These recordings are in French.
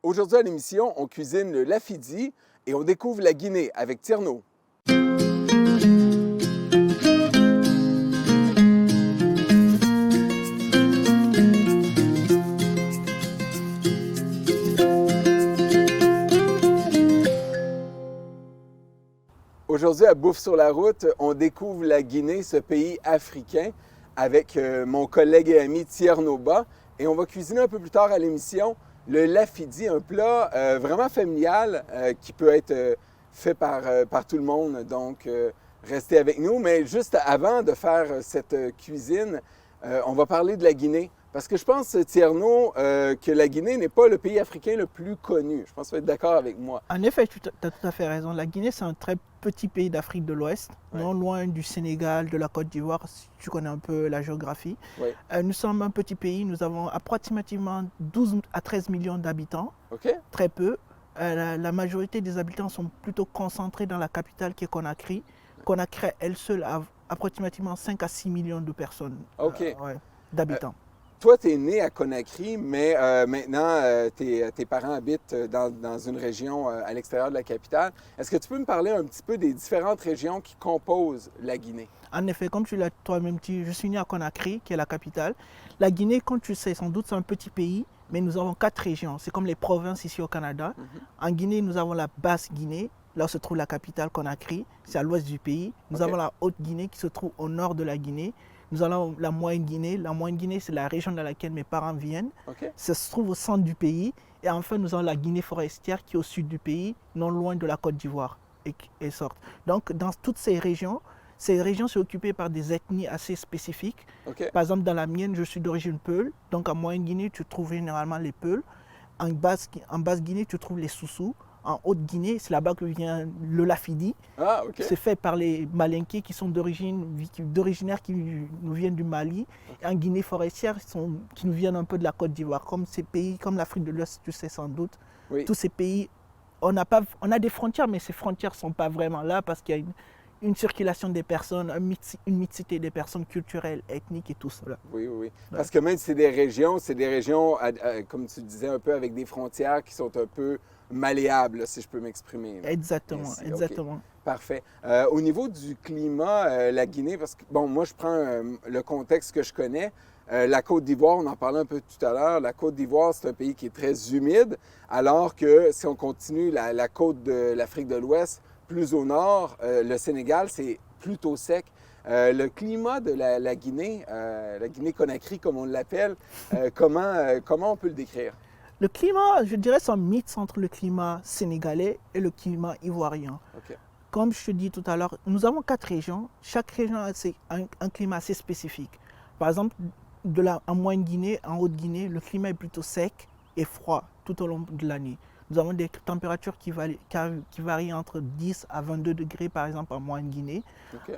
Aujourd'hui à l'émission, on cuisine le lafidi et on découvre la Guinée avec Tierno. Aujourd'hui à Bouffe sur la route, on découvre la Guinée, ce pays africain, avec mon collègue et ami Tierno Ba. Et on va cuisiner un peu plus tard à l'émission le lafidi, un plat vraiment familial qui peut être fait par tout le monde. Donc, restez avec nous. Mais juste avant de faire cette cuisine, on va parler de la Guinée. Parce que je pense, Tierno, que la Guinée n'est pas le pays africain le plus connu. Je pense que tu vas être d'accord avec moi. En effet, tu as tout à fait raison. La Guinée, c'est un très petit pays d'Afrique de l'Ouest, non loin du Sénégal, de la Côte d'Ivoire, si tu connais un peu la géographie. Ouais. Nous sommes un petit pays, nous avons approximativement 12 à 13 millions d'habitants, très peu. La majorité des habitants sont plutôt concentrés dans la capitale qui est Conakry. Conakry, elle seule, a approximativement 5 à 6 millions de personnes, d'habitants. Toi, tu es né à Conakry, mais maintenant, tes parents habitent dans une région à l'extérieur de la capitale. Est-ce que tu peux me parler un petit peu des différentes régions qui composent la Guinée? En effet, comme tu l'as toi-même dit, je suis né à Conakry, qui est la capitale. La Guinée, comme tu sais sans doute, c'est un petit pays, mais nous avons 4 régions. C'est comme les provinces ici au Canada. En Guinée, nous avons la Basse-Guinée, là où se trouve la capitale Conakry, c'est à l'ouest du pays. Nous avons la Haute-Guinée qui se trouve au nord de la Guinée. Nous avons la Moyenne-Guinée. La Moyenne-Guinée, c'est la région dans laquelle mes parents viennent. Ça se trouve au centre du pays. Et enfin, nous avons la Guinée forestière qui est au sud du pays, non loin de la Côte d'Ivoire. Donc, dans toutes ces régions sont occupées par des ethnies assez spécifiques. Par exemple, dans la mienne, je suis d'origine Peul. Donc, en Moyenne-Guinée, tu trouves généralement les Peuls. En Basse-Guinée, tu trouves les Soussous. En Haute-Guinée, c'est là-bas que vient le lafidi. C'est fait par les Malinké qui sont d'originaires qui nous viennent du Mali. Et en Guinée forestière, qui nous viennent un peu de la Côte d'Ivoire. Comme ces pays, comme l'Afrique de l'Ouest, tu sais sans doute. Tous ces pays, on a des frontières, mais ces frontières ne sont pas vraiment là parce qu'il y a une circulation des personnes, une mixité des personnes culturelles, ethniques et tout cela. Oui. Parce que même si c'est des régions, comme tu disais, un peu avec des frontières qui sont un peu malléables, si je peux m'exprimer. Exactement. Parfait. Au niveau du climat, la Guinée, parce que, moi, je prends le contexte que je connais. La Côte d'Ivoire, on en parlait un peu tout à l'heure. La Côte d'Ivoire, c'est un pays qui est très humide, alors que si on continue la côte de l'Afrique de l'Ouest, plus au nord, le Sénégal, c'est plutôt sec. Le climat de la Guinée Conakry, comme on l'appelle, comment on peut le décrire? Le climat, je dirais, c'est un mix entre le climat sénégalais et le climat ivoirien. Comme je te dis tout à l'heure, nous avons 4 régions. Chaque région a un climat assez spécifique. Par exemple, en Moyenne-Guinée, en Haute-Guinée, le climat est plutôt sec et froid tout au long de l'année. Nous avons des températures qui varient entre 10 à 22 degrés, par exemple, en Moyenne-Guinée.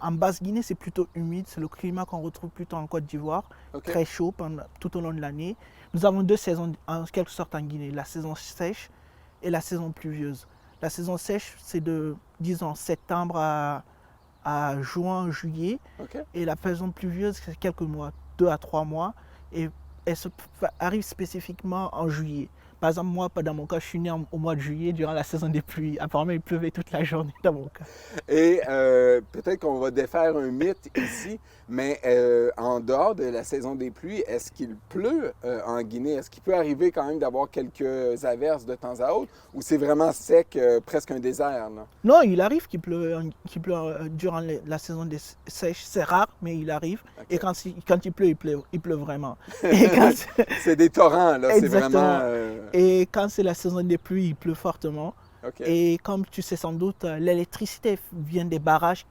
En Basse-Guinée, c'est plutôt humide. C'est le climat qu'on retrouve plutôt en Côte d'Ivoire, très chaud tout au long de l'année. Nous avons 2 saisons, en quelque sorte, en Guinée, la saison sèche et la saison pluvieuse. La saison sèche, c'est de, disons, septembre à juin, juillet. Et la saison pluvieuse, c'est quelques mois, 2 à 3 mois. Et elle arrive spécifiquement en juillet. Par exemple, moi, dans mon cas, je suis né au mois de juillet, durant la saison des pluies. Apparemment, il pleuvait toute la journée dans mon cas. Et peut-être qu'on va défaire un mythe ici, mais en dehors de la saison des pluies, est-ce qu'il pleut en Guinée? Est-ce qu'il peut arriver quand même d'avoir quelques averses de temps à autre? Ou c'est vraiment sec, presque un désert, là? Non, il arrive qu'il pleut durant la saison des sèches. C'est rare, mais il arrive. Et quand il pleut vraiment. C'est des torrents, là. C'est vraiment... Et quand c'est la saison des pluies, il pleut fortement. Et comme tu sais sans doute, l'électricité vient des barrages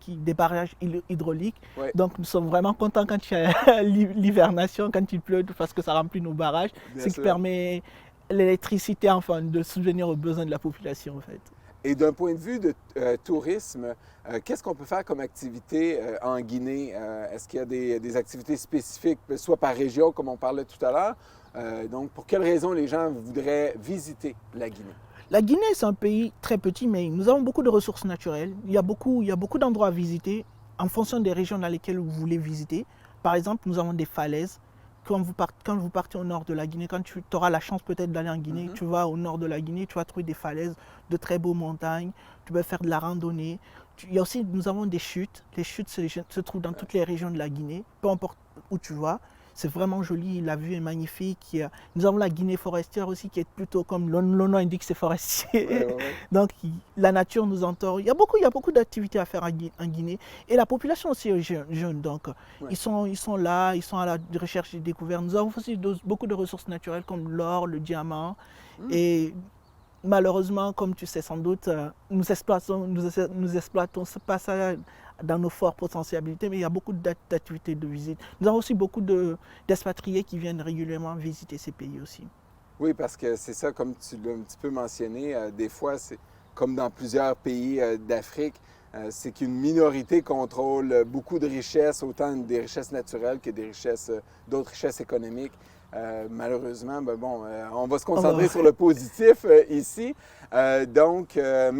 hydrauliques. Donc nous sommes vraiment contents quand il y a l'hivernation, quand il pleut, parce que ça remplit nos barrages. Ce qui permet l'électricité, enfin, de subvenir aux besoins de la population, en fait. Et d'un point de vue de tourisme, qu'est-ce qu'on peut faire comme activité en Guinée? Est-ce qu'il y a des activités spécifiques, soit par région, comme on parlait tout à l'heure? Donc, pour quelles raisons les gens voudraient visiter la Guinée? La Guinée, c'est un pays très petit, mais nous avons beaucoup de ressources naturelles. Il y a beaucoup d'endroits à visiter en fonction des régions dans lesquelles vous voulez visiter. Par exemple, nous avons des falaises quand vous partez au nord de la Guinée, quand tu auras la chance peut-être d'aller en Guinée, tu vas au nord de la Guinée, tu vas trouver des falaises, de très beaux montagnes, tu peux faire de la randonnée. Il y a aussi, nous avons des chutes. Les chutes se trouvent dans toutes les régions de la Guinée, peu importe où tu vas. C'est vraiment joli, la vue est magnifique. Nous avons la Guinée forestière aussi qui est plutôt comme le nom indique, c'est forestier. Ouais. Donc la nature nous entoure. Il y a beaucoup d'activités à faire en Guinée. Et la population aussi est jeune. Donc ils sont là, ils sont à la recherche et découverte. Nous avons aussi beaucoup de ressources naturelles comme l'or, le diamant. Et malheureusement, comme tu sais sans doute, nous exploitons pas ça dans nos fortes potentialités, mais il y a beaucoup d'activités de visite. Nous avons aussi beaucoup d'expatriés qui viennent régulièrement visiter ces pays aussi. Oui, parce que c'est ça, comme tu l'as un petit peu mentionné, des fois, c'est comme dans plusieurs pays d'Afrique, c'est qu'une minorité contrôle beaucoup de richesses, autant des richesses naturelles que des richesses, d'autres richesses économiques. Malheureusement, on va se concentrer sur le positif ici. Donc, tu as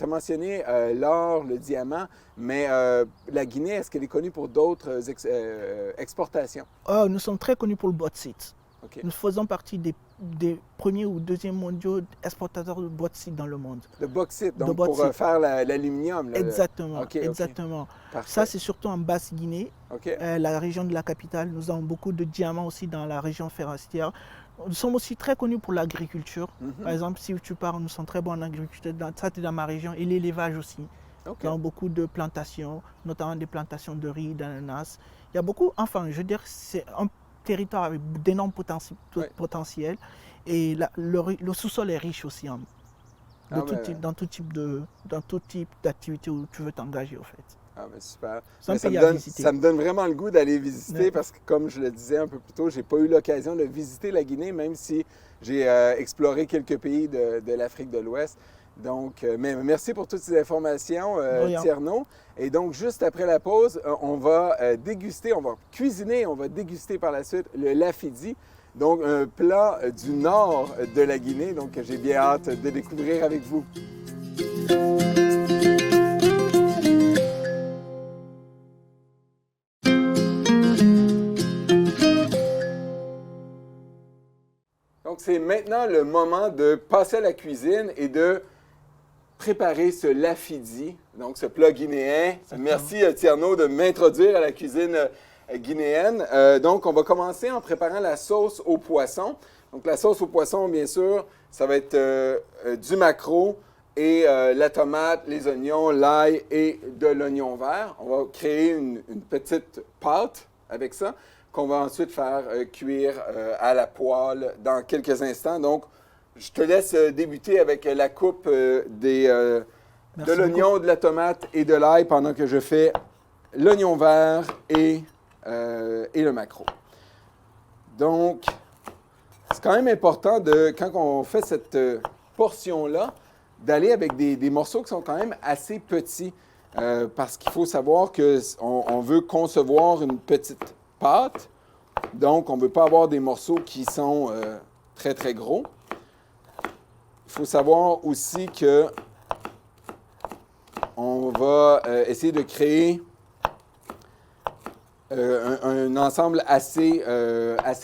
mentionné l'or, le diamant, mais la Guinée, est-ce qu'elle est connue pour d'autres exportations? Nous sommes très connus pour le bauxite. Okay. Nous faisons partie des premiers ou deuxièmes mondiaux exportateurs de bauxite dans le monde. De bauxite, donc pour faire l'aluminium. Exactement, exactement. Parfait. Ça, c'est surtout en Basse-Guinée, la région de la capitale. Nous avons beaucoup de diamants aussi dans la région forestière. Nous sommes aussi très connus pour l'agriculture. Par exemple, si tu pars, nous sommes très bons en agriculture. Ça, c'est dans ma région. Et l'élevage aussi. Nous avons beaucoup de plantations, notamment des plantations de riz, d'ananas. Il y a beaucoup, enfin, je veux dire, c'est un territoire avec d'énormes potentiels. Et le sous-sol est riche aussi dans tout type d'activité où tu veux t'engager, au fait. Ah, ben super. Ça me donne vraiment le goût d'aller visiter parce que, comme je le disais un peu plus tôt, je n'ai pas eu l'occasion de visiter la Guinée, même si j'ai exploré quelques pays de l'Afrique de l'Ouest. Donc, mais merci pour toutes ces informations, Tierno. Et donc, juste après la pause, on va déguster, on va cuisiner, on va déguster par la suite le lafidi. Donc, un plat du nord de la Guinée, donc que j'ai bien hâte de découvrir avec vous. Donc, c'est maintenant le moment de passer à la cuisine et de préparer ce lafidi, donc ce plat guinéen. Merci Tierno de m'introduire à la cuisine guinéenne. Donc, on va commencer en préparant la sauce au poisson. Donc, la sauce au poisson, bien sûr, ça va être du maquereau et la tomate, les oignons, l'ail et de l'oignon vert. On va créer une petite pâte avec ça qu'on va ensuite faire cuire à la poêle dans quelques instants. Donc, je te laisse débuter avec la coupe de l'oignon, de la tomate et de l'ail pendant que je fais l'oignon vert et le maquereau. Donc, c'est quand même important, quand on fait cette portion-là, d'aller avec des morceaux qui sont quand même assez petits parce qu'il faut savoir qu'on veut concevoir une petite pâte. Donc, on ne veut pas avoir des morceaux qui sont très, très gros. Il faut savoir aussi que on va essayer de créer un ensemble assez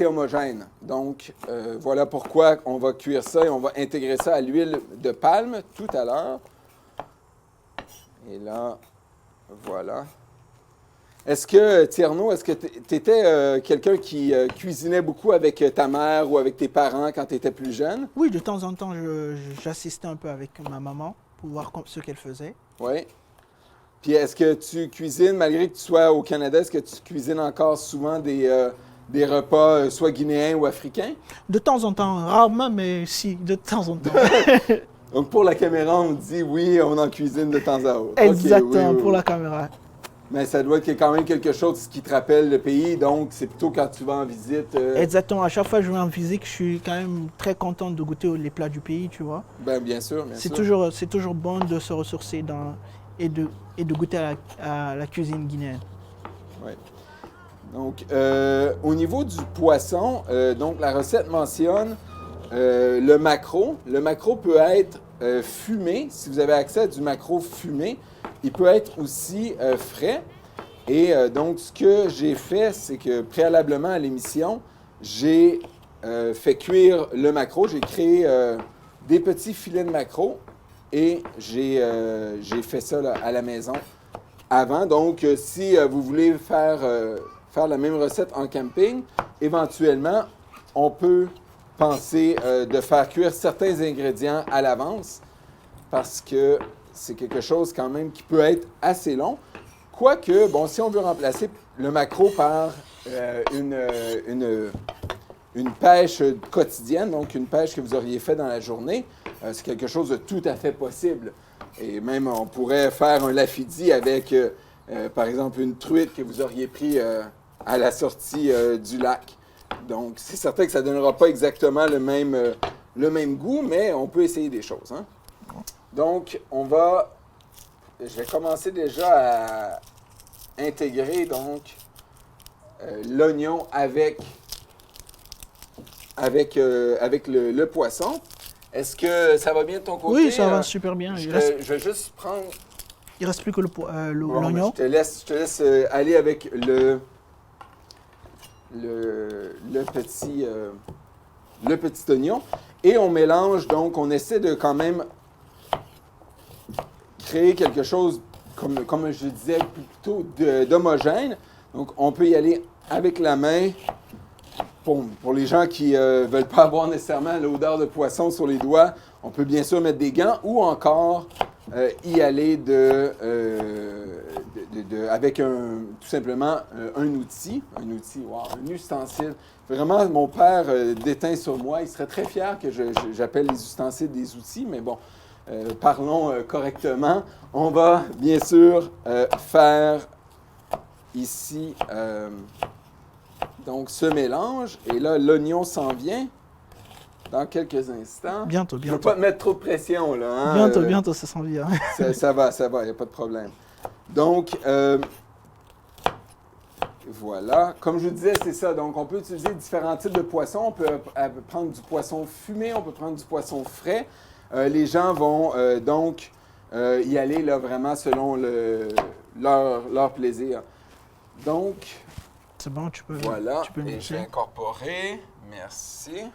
homogène. Donc, voilà pourquoi on va cuire ça et on va intégrer ça à l'huile de palme tout à l'heure. Et là, voilà. Est-ce que, Tierno, tu étais quelqu'un qui cuisinait beaucoup avec ta mère ou avec tes parents quand tu étais plus jeune? Oui, de temps en temps, j'assistais un peu avec ma maman pour voir ce qu'elle faisait. Oui. Puis est-ce que tu cuisines, malgré que tu sois au Canada, est-ce que tu cuisines encore souvent des repas soit guinéens ou africains? De temps en temps, rarement, mais si, de temps en temps. Donc pour la caméra, on dit oui, on en cuisine de temps à autre. Exactement, okay, oui. Pour la caméra. Mais ça doit être quand même quelque chose qui te rappelle le pays, donc c'est plutôt quand tu vas en visite. Exactement, à chaque fois que je vais en visite, je suis quand même très content de goûter les plats du pays, tu vois. Bien sûr, bien sûr. C'est toujours bon de se ressourcer et de goûter à la cuisine guinéenne. Oui. Donc, au niveau du poisson, donc la recette mentionne le maquereau. Le maquereau peut être fumé, si vous avez accès à du maquereau fumé. Il peut être aussi frais. Et donc, ce que j'ai fait, c'est que préalablement à l'émission, j'ai fait cuire le maquereau. J'ai créé des petits filets de maquereau et j'ai fait ça là, à la maison avant. Donc, si vous voulez faire la même recette en camping, éventuellement, on peut penser de faire cuire certains ingrédients à l'avance parce que c'est quelque chose quand même qui peut être assez long. Quoique, bon, si on veut remplacer le maquereau par une pêche quotidienne, donc une pêche que vous auriez fait dans la journée, c'est quelque chose de tout à fait possible. Et même, on pourrait faire un lafidi avec, par exemple, une truite que vous auriez pris à la sortie du lac. Donc, c'est certain que ça ne donnera pas exactement le même goût, mais on peut essayer des choses. Hein? Donc, je vais commencer déjà à intégrer donc l'oignon avec le poisson. Est-ce que ça va bien de ton côté? Oui, ça va super bien. Je vais juste prendre... Il ne reste plus que Bon, l'oignon. je te laisse aller avec le petit oignon. Et on mélange, donc on essaie de quand même créer quelque chose, comme je disais, plutôt d'homogène. Donc, on peut y aller avec la main. Pour les gens qui ne veulent pas avoir nécessairement l'odeur de poisson sur les doigts, on peut bien sûr mettre des gants ou encore y aller avec tout simplement un outil, un ustensile. Vraiment, mon père déteint sur moi. Il serait très fier que j'appelle les ustensiles des outils, mais bon, parlons correctement. On va bien sûr faire ici donc ce mélange. Et là, l'oignon s'en vient dans quelques instants. Bientôt. Je ne veux pas te mettre trop de pression, là. Hein? Bientôt, ça s'en vient. ça va, il n'y a pas de problème. Donc, voilà. Comme je vous disais, c'est ça. Donc, on peut utiliser différents types de poissons. On peut prendre du poisson fumé, on peut prendre du poisson frais. Les gens vont donc y aller là, vraiment selon leur plaisir. Donc, c'est bon, tu peux et j'ai incorporé. Merci.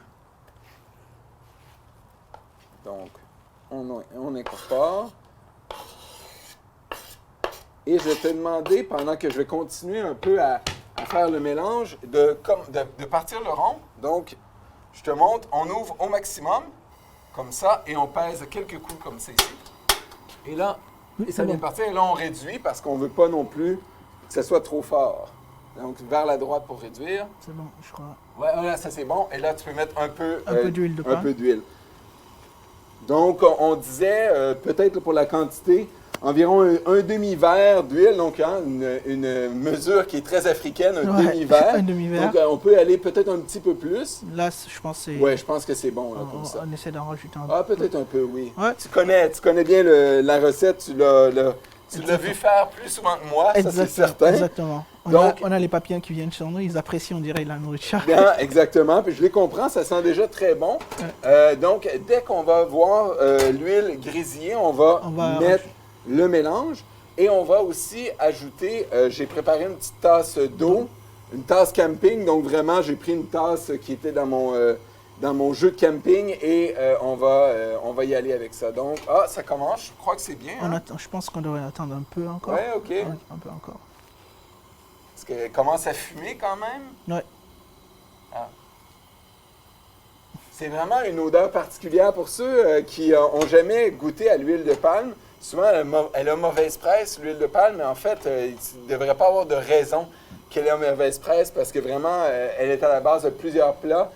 Donc, on incorpore. Et je vais te demander, pendant que je vais continuer un peu à faire le mélange, de partir le rond. Donc, je te montre, on ouvre au maximum, comme ça, et on pèse quelques coups comme ça ici. Et là, ça vient de partir. Et là, on réduit parce qu'on ne veut pas non plus que ce soit trop fort. Donc, vers la droite pour réduire. C'est bon, je crois. Ouais, ça c'est bon. Et là, tu peux mettre un peu d'huile de palme. Un peu d'huile. Donc, on disait, peut-être pour la quantité, environ un demi-verre d'huile. Donc, hein, une mesure qui est très africaine, demi-verre. Un demi-verre. Donc, on peut aller peut-être un petit peu plus. Là, je pense que c'est... Oui, je pense que c'est bon, là, comme ça. On essaie d'en rajouter un peu. Ah, peut-être un peu, oui. Ouais. Tu connais bien la recette, tu l'as vu faire plus souvent que moi, ça c'est certain. Exactement. On a les papillons qui viennent chez nous, ils apprécient, on dirait, la nourriture. Bien, exactement, puis je les comprends, ça sent déjà très bon. Donc, dès qu'on va voir l'huile grésiller, on va mettre le mélange et on va aussi ajouter, j'ai préparé une petite tasse d'eau, une tasse camping, donc vraiment, j'ai pris une tasse qui était dans mon jeu de camping et on va y aller avec ça. Donc, ça commence, je crois que c'est bien. Hein? Je pense qu'on devrait attendre un peu encore. Oui, OK. Un peu encore. Parce qu'elle commence à fumer quand même. Oui. Ah. C'est vraiment une odeur particulière pour ceux qui n'ont jamais goûté à l'huile de palme. Souvent, elle a mauvaise presse, l'huile de palme, mais en fait, il ne devrait pas avoir de raison qu'elle ait mauvaise presse parce que vraiment, elle est à la base de plusieurs plats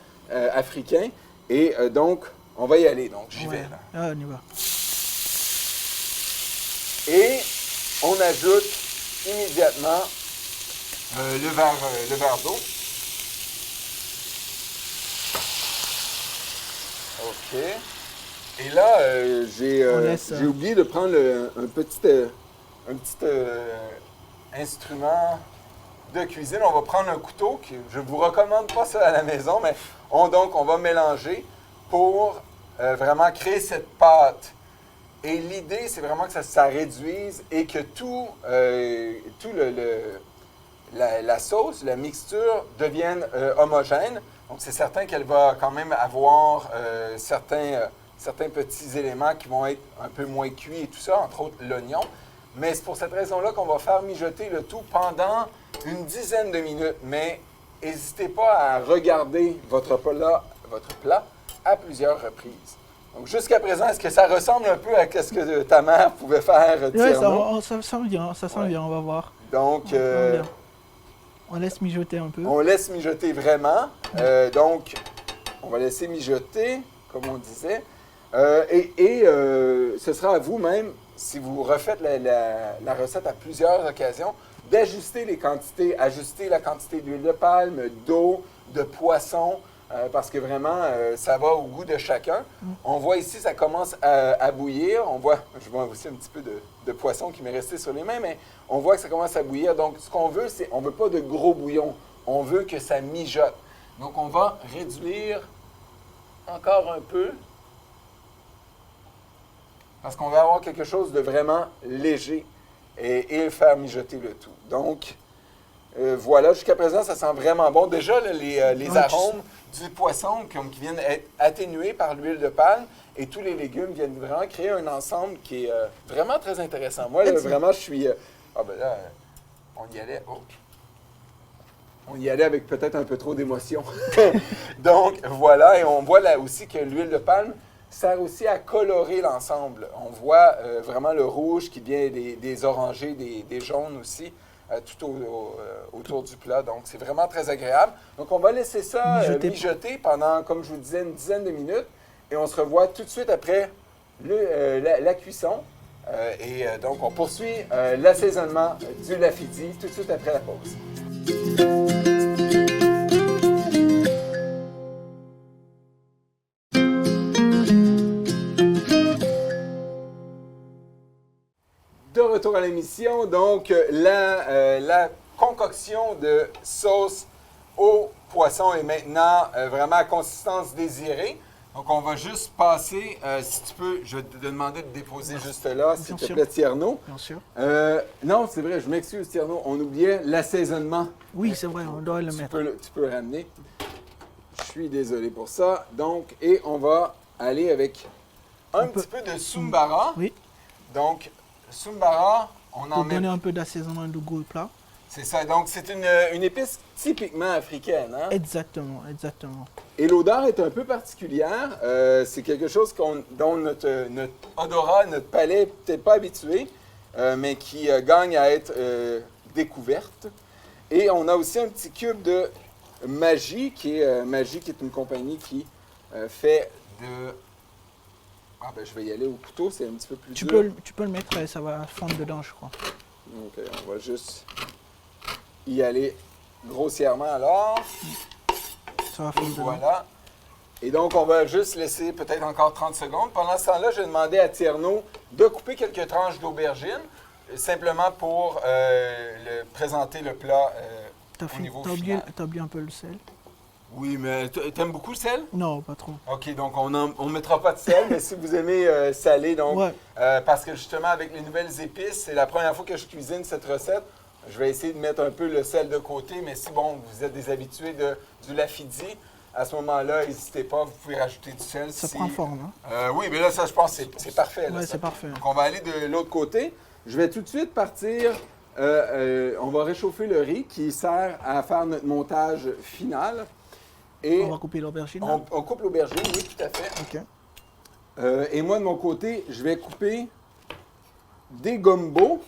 africains. Et donc, on va y aller. Donc, j'y vais. Là. Ah, on y va. Et on ajoute immédiatement le verre d'eau. OK. Et là, j'ai oublié de prendre un petit instrument de cuisine. On va prendre un couteau. Je ne vous recommande pas ça à la maison, mais on va mélanger pour vraiment créer cette pâte. Et l'idée, c'est vraiment que ça réduise et que tout la sauce, la mixture devienne homogène. Donc, c'est certain qu'elle va quand même avoir certains petits éléments qui vont être un peu moins cuits et tout ça, entre autres l'oignon. Mais c'est pour cette raison-là qu'on va faire mijoter le tout pendant une dizaine de minutes. Mais n'hésitez pas à regarder votre plat à plusieurs reprises. Donc, jusqu'à présent, est-ce que ça ressemble un peu à ce que ta mère pouvait faire, Tierno? Oui, ça sent bien, on va voir. Donc, on laisse mijoter un peu. on laisse mijoter vraiment. Donc, on va laisser mijoter, comme on disait. Ce sera à vous-même, si vous refaites la recette à plusieurs occasions, d'ajuster les quantités, ajuster la quantité d'huile de palme, d'eau, de poisson, parce que vraiment, ça va au goût de chacun. On voit ici, ça commence à bouillir. Je vois aussi un petit peu de poisson qui m'est resté sur les mains, mais on voit que ça commence à bouillir. Donc, ce qu'on veut, on ne veut pas de gros bouillon. On veut que ça mijote. Donc, on va réduire encore un peu, parce qu'on va avoir quelque chose de vraiment léger et faire mijoter le tout. Donc, voilà, jusqu'à présent, ça sent vraiment bon. Déjà, là, les arômes du poisson qui viennent être atténués par l'huile de palme et tous les légumes viennent vraiment créer un ensemble qui est vraiment très intéressant. Moi, là, vraiment, je suis... on y allait... Oh. On y allait avec peut-être un peu trop d'émotion. Donc, voilà, et on voit là aussi que l'huile de palme sert aussi à colorer l'ensemble. On voit vraiment le rouge qui devient des orangés, des jaunes aussi, tout autour du plat. Donc, c'est vraiment très agréable. Donc, on va laisser ça mijoter pendant, comme je vous disais, une dizaine de minutes. Et on se revoit tout de suite après la cuisson. Donc, on poursuit l'assaisonnement du lafidi tout de suite après la pause. De retour à l'émission, donc la concoction de sauce au poisson est maintenant vraiment à consistance désirée. Donc on va juste passer, si tu peux, je vais te demander de déposer juste là, s'il te plaît, Tierno. Bien sûr. Non, c'est vrai, je m'excuse, Tierno, on oubliait l'assaisonnement. Oui, c'est vrai, on doit le mettre. Tu peux le ramener. Je suis désolé pour ça. Donc, et on va aller avec un petit peu de Sumbara. Oui. Donc, Sumbara, on en Pour met... donner un peu d'assaisonnement de goût au plat. C'est ça. Donc, c'est une épice typiquement africaine. Hein? Exactement, exactement. Et l'odeur est un peu particulière. C'est quelque chose dont notre odorat, notre palais n'est peut-être pas habitué, mais qui gagne à être découverte. Et on a aussi un petit cube de Maggi, qui est une compagnie qui fait de... Ah ben je vais y aller au couteau, c'est un petit peu plus dur. Tu peux le mettre, ça va fondre dedans, je crois. OK, on va juste y aller grossièrement alors. Ça va fondre dedans. Voilà. Et donc, on va juste laisser peut-être encore 30 secondes. Pendant ce temps-là, je vais demander à Tierno de couper quelques tranches d'aubergine, simplement pour présenter le plat au niveau final. T'as oublié un peu le sel? Oui, mais t'aimes beaucoup le sel? Non, pas trop. OK, donc on ne mettra pas de sel, mais si vous aimez salé, donc, ouais. Parce que justement, avec les nouvelles épices, c'est la première fois que je cuisine cette recette. Je vais essayer de mettre un peu le sel de côté, mais si, bon, vous êtes des habitués du lafidi, à ce moment-là, n'hésitez pas, vous pouvez rajouter du sel. Ça prend forme, hein? Oui, mais là, ça, je pense que c'est parfait. Oui, c'est parfait. Donc, on va aller de l'autre côté. Je vais tout de suite partir. On va réchauffer le riz qui sert à faire notre montage final. Et on va couper l'aubergine? On coupe l'aubergine, oui, tout à fait. OK. Et moi, de mon côté, je vais couper des gumbos.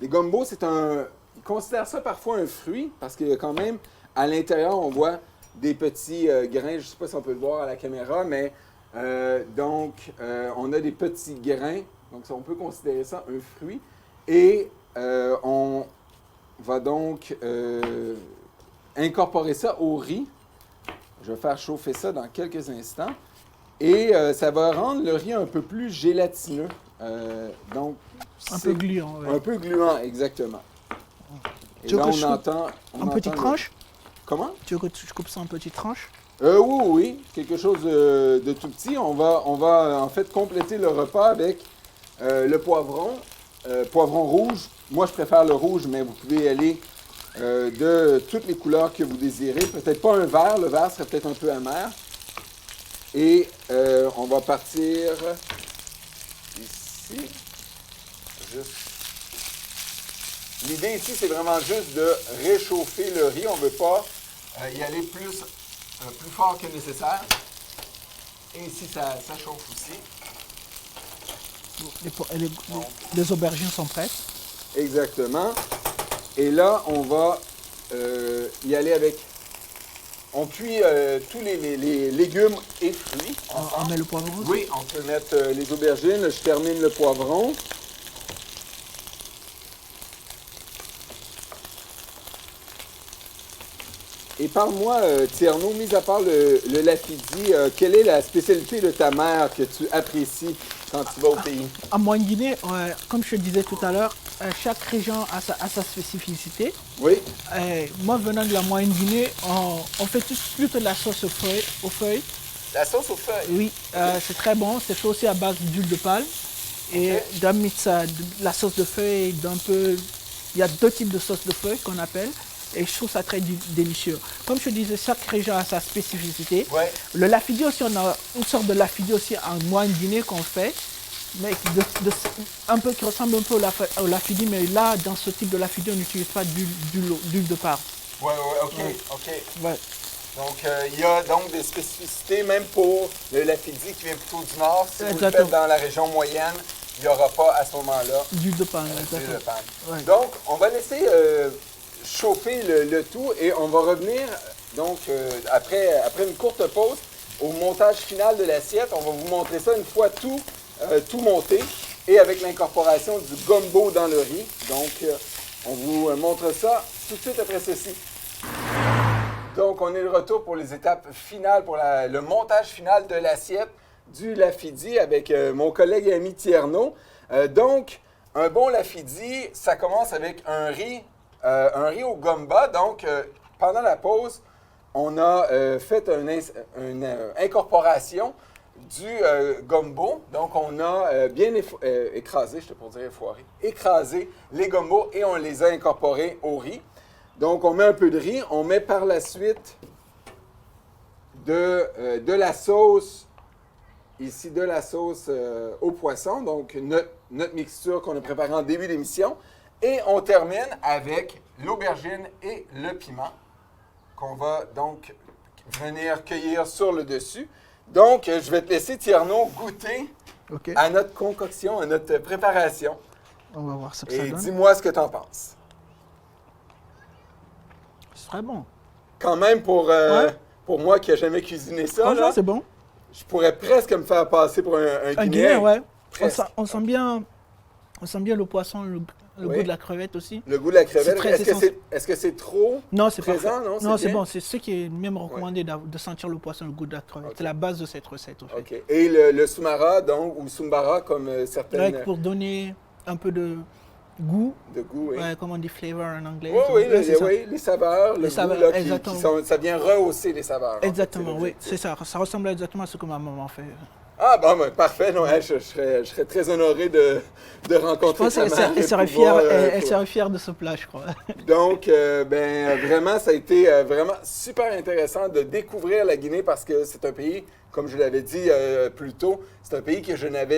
Les gumbos, c'est un... Ils considèrent ça parfois un fruit, parce que quand même, à l'intérieur, on voit des petits grains. Je ne sais pas si on peut le voir à la caméra, mais on a des petits grains. Donc, on peut considérer ça un fruit. Et on va donc incorporer ça au riz. Je vais faire chauffer ça dans quelques instants. Et ça va rendre le riz un peu plus gélatineux. Donc, un peu gluant. Ouais. Un peu gluant, exactement. Et là, on entend... En petites tranches? Comment? Tu veux que je coupe ça en petites tranches? Oui. Quelque chose de tout petit. On va en fait compléter le repas avec le poivron. Poivron rouge. Moi, je préfère le rouge, mais vous pouvez aller de toutes les couleurs que vous désirez. Peut-être pas un vert, le vert serait peut-être un peu amer. Et on va partir ici. L'idée ici, c'est vraiment juste de réchauffer le riz. On ne veut pas y aller plus fort que nécessaire. Et ici, ça chauffe aussi. Les aubergines sont prêtes. Exactement. Et là, on va y aller avec... On cuit tous les légumes et fruits. On met le poivron? Oui, on peut mettre les aubergines. Je termine le poivron. Et parle-moi, Tierno, mis à part le lapidi, quelle est la spécialité de ta mère que tu apprécies quand tu vas au pays? En Moyenne-Guinée, comme je te disais tout à l'heure, chaque région a sa spécificité. Oui. Moi, venant de la Moyenne-Guinée, on fait plutôt de la sauce aux feuilles. La sauce aux feuilles? Oui, okay. C'est très bon. C'est fait aussi à base d'huile de palme. Et d'un mix de la sauce de feuilles, d'un peu... Il y a 2 types de sauce de feuilles qu'on appelle. Et je trouve ça très délicieux. Comme je disais, chaque région a sa spécificité. Ouais. Le lafidi aussi, on a une sorte de lafidi aussi en Moyenne-Guinée qu'on fait, mais qui ressemble un peu au lafidi, mais là, dans ce type de lafidi, on n'utilise pas d'huile de palme. Oui, OK. Ouais. Donc, il y a donc des spécificités, même pour le lapidi qui vient plutôt du nord. Si vous le faites dans la région moyenne, il n'y aura pas à ce moment-là d'huile de palme. Ouais. Donc, on va laisser chauffer le tout et on va revenir, donc, après une courte pause, au montage final de l'assiette. On va vous montrer ça une fois tout monté et avec l'incorporation du gumbo dans le riz. Donc, on vous montre ça tout de suite après ceci. Donc, on est de retour pour les étapes finales, pour le montage final de l'assiette du lafidi avec mon collègue et ami Tierno. Donc, un bon lafidi, ça commence avec un riz au gumba. Donc, pendant la pause, on a fait une incorporation du gumbo. Donc, on a bien écrasé, je te pourrais dire effoiré, écrasé les gumbos et on les a incorporés au riz. Donc, on met un peu de riz. On met par la suite de la sauce, ici, de la sauce au poisson. Donc, notre mixture qu'on a préparée en début d'émission. Et on termine avec l'aubergine et le piment qu'on va donc venir cueillir sur le dessus. Donc, je vais te laisser, Tierno, goûter à notre concoction, à notre préparation. On va voir ce que ça donne. Et dis-moi ce que tu en penses. C'est très bon. Quand même, pour moi qui n'ai jamais cuisiné ça, là, c'est bon. Je pourrais presque me faire passer pour un Guinéen. Guinéen, ouais. On sent bien le poisson, le goût de la crevette aussi. Le goût de la crevette. Est-ce que c'est trop présent? Non, c'est bon. C'est ce qui est même recommandé de sentir le poisson, le goût de la crevette. C'est la base de cette recette, en fait. OK. Et le soumara, donc, ou sumbara, comme certaines... Ouais, pour donner un peu de goût. De goût, oui. Comme on dit flavor en anglais. Oui, les saveurs, le goût, là, exactement. ça vient rehausser les saveurs. Exactement, oui. C'est ça. Ça ressemble exactement à ce que ma maman fait. Ah, bon, parfait. Non, je serais très honoré de rencontrer ta mère. Elle serait fière de ce plat, je crois. Donc, vraiment, ça a été vraiment super intéressant de découvrir la Guinée parce que c'est un pays, comme je l'avais dit plus tôt, c'est un pays que je n'ai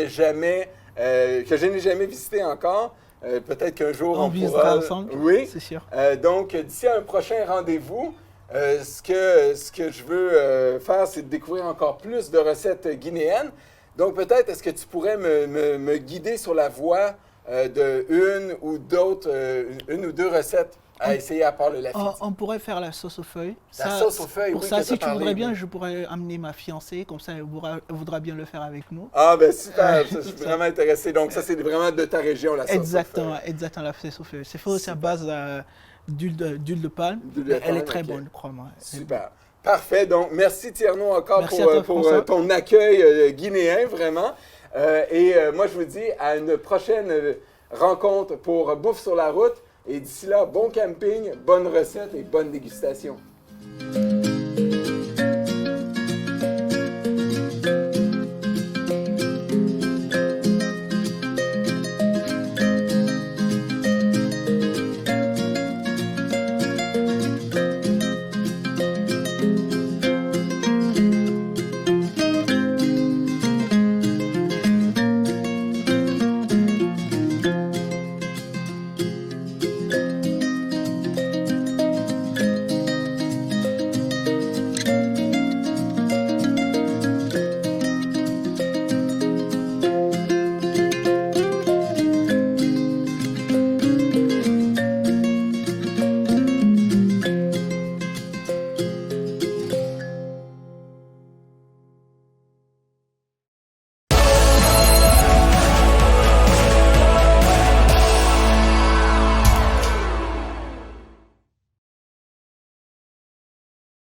jamais visité encore. Peut-être qu'un jour on visitera pourra... ensemble, oui, c'est sûr. Donc, d'ici à un prochain rendez-vous, ce que je veux faire, c'est de découvrir encore plus de recettes guinéennes. Donc, peut-être, est-ce que tu pourrais me guider sur la voie une ou deux recettes à essayer à part le lafidi? On pourrait faire la sauce aux feuilles. Sauce aux feuilles, pour oui. Ça, si tu voudrais bien, je pourrais amener ma fiancée, comme ça, elle voudra bien le faire avec nous. Ah, ben super, je suis vraiment intéressé. Donc, ça, c'est vraiment de ta région, la sauce aux feuilles. Exactement, la sauce aux feuilles. C'est fait aussi à base d'huile de palme. Elle est très bonne, crois-moi. Super. Parfait. Donc, merci Tierno encore pour ton accueil guinéen, vraiment. Moi, je vous dis à une prochaine rencontre pour Bouffe sur la route. Et d'ici là, bon camping, bonne recette et bonne dégustation.